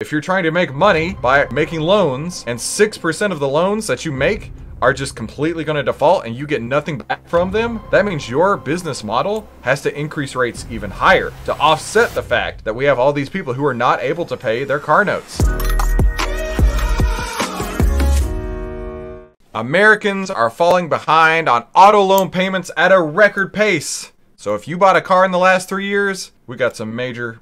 if you're trying to make money by making loans and 6% of the loans that you make are just completely going to default and you get nothing back from them, that means your business model has to increase rates even higher to offset the fact that we have all these people who are not able to pay their car notes. Americans are falling behind on auto loan payments at a record pace. So if you bought a car in the last 3 years, we got some major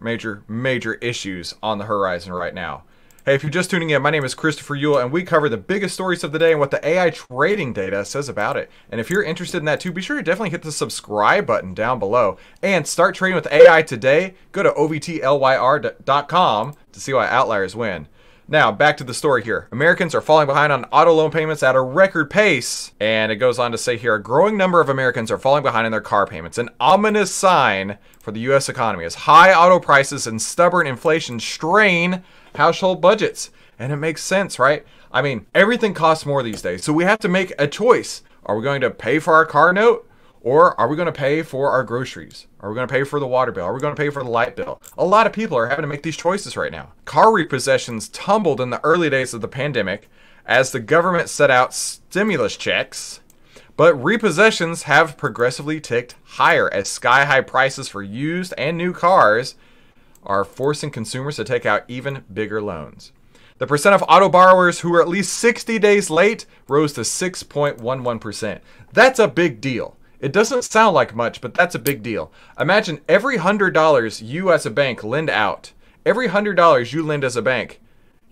issues on the horizon right now. Hey, if you're just tuning in, my name is Christopher Yule, and we cover the biggest stories of the day and what the AI trading data says about it. And if you're interested in that too, be sure to definitely hit the subscribe button down below and start trading with AI today. Go to ovtlyr.com to see why outliers win. Now, back to the story here. Americans are falling behind on auto loan payments at a record pace. And it goes on to say here, a growing number of Americans are falling behind in their car payments. An ominous sign for the U.S. economy as high auto prices and stubborn inflation strain household budgets. And it makes sense, right? I mean, everything costs more these days. So we have to make a choice. Are we going to pay for our car note? Or are we going to pay for our groceries? Are we going to pay for the water bill? Are we going to pay for the light bill? A lot of people are having to make these choices right now. Car repossessions tumbled in the early days of the pandemic as the government set out stimulus checks. But repossessions have progressively ticked higher as sky-high prices for used and new cars are forcing consumers to take out even bigger loans. The percent of auto borrowers who are at least 60 days late rose to 6.11%. That's a big deal. It doesn't sound like much, but that's a big deal. Imagine every $100 you as a bank lend out, every $100 you lend as a bank,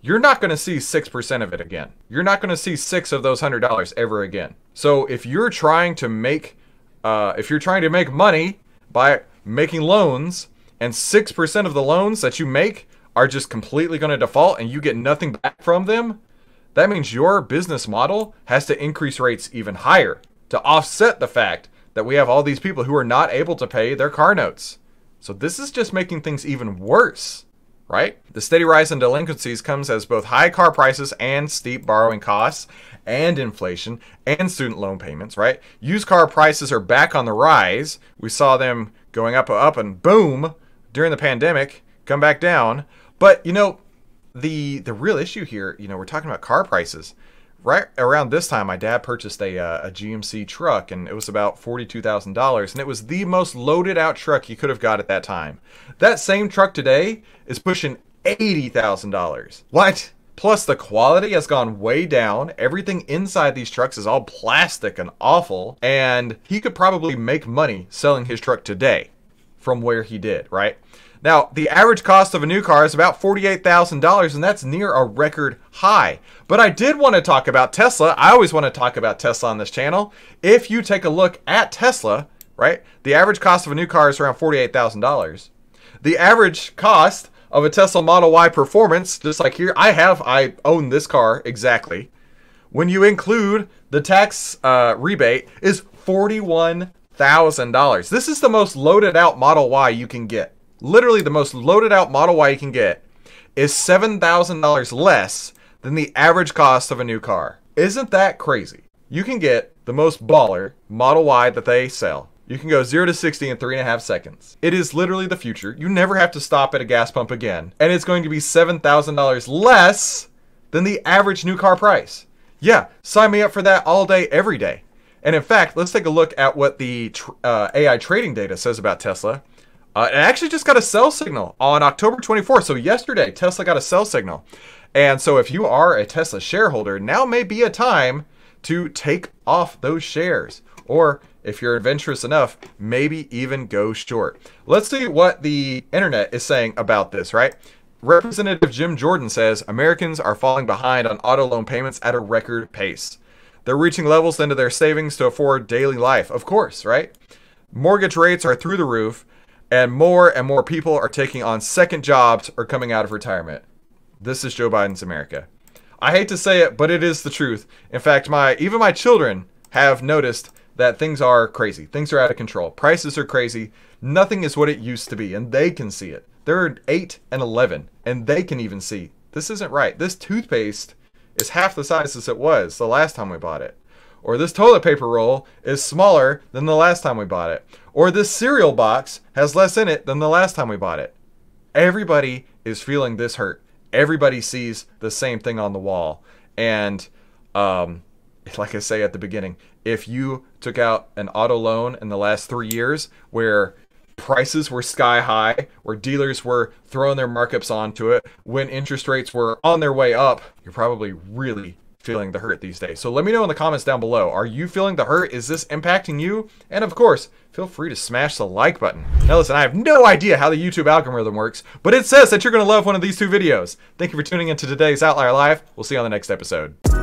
you're not going to see 6% of it again. You're not going to see 6 of those $100 ever again. So if you're trying to make money by making loans, and 6% of the loans that you make are just completely going to default and you get nothing back from them, that means your business model has to increase rates even higher to offset the fact that we have all these people who are not able to pay their car notes. So this is just making things even worse, right? The steady rise in delinquencies comes as both high car prices and steep borrowing costs and inflation and student loan payments, right? Used car prices are back on the rise. We saw them going up and boom during the pandemic, come back down. But, you know, the real issue here, you know, we're talking about car prices. Right around this time, my dad purchased a GMC truck, and it was about $42,000, and it was the most loaded out truck he could have got at that time. That same truck today is pushing $80,000. What? Plus, the quality has gone way down. Everything inside these trucks is all plastic and awful, and he could probably make money selling his truck today from where he did, right? Now, the average cost of a new car is about $48,000, and that's near a record high. But I did want to talk about Tesla. I always want to talk about Tesla on this channel. If you take a look at Tesla, right, the average cost of a new car is around $48,000. The average cost of a Tesla Model Y Performance, just like here, I own this car exactly. When you include the tax rebate, is $41,000. This is the most loaded out Model Y you can get. Literally the most loaded out Model Y you can get is $7,000 less than the average cost of a new car. Isn't that crazy? You can get the most baller Model Y that they sell. You can go 0 to 60 in 3.5 seconds. It is literally the future. You never have to stop at a gas pump again. And it's going to be $7,000 less than the average new car price. Yeah, sign me up for that all day, every day. And in fact, let's take a look at what the AI trading data says about Tesla. It actually just got a sell signal on October 24th. So yesterday, Tesla got a sell signal. And so if you are a Tesla shareholder, now may be a time to take off those shares. Or if you're adventurous enough, maybe even go short. Let's see what the internet is saying about this, right? Representative Jim Jordan says, Americans are falling behind on auto loan payments at a record pace. They're reaching levels into their savings to afford daily life. Of course, right? Mortgage rates are through the roof. And more people are taking on second jobs or coming out of retirement. This is Joe Biden's America. I hate to say it, but it is the truth. In fact, even my children have noticed that things are crazy. Things are out of control. Prices are crazy. Nothing is what it used to be, and they can see it. They're 8 and 11, and they can even see this isn't right. This toothpaste is half the size as it was the last time we bought it. Or this toilet paper roll is smaller than the last time we bought it. Or this cereal box has less in it than the last time we bought it. Everybody is feeling this hurt. everybody sees the same thing on the wall. And like I say at the beginning, if you took out an auto loan in the last 3 years where prices were sky high, where dealers were throwing their markups onto it, when interest rates were on their way up, you're probably really feeling the hurt these days. So let me know in the comments down below. Are you feeling the hurt? Is this impacting you? And of course, feel free to smash the like button. Now listen, I have no idea how the YouTube algorithm works, but it says that you're going to love one of these 2 videos. Thank you for tuning into today's Outlier Live. We'll see you on the next episode.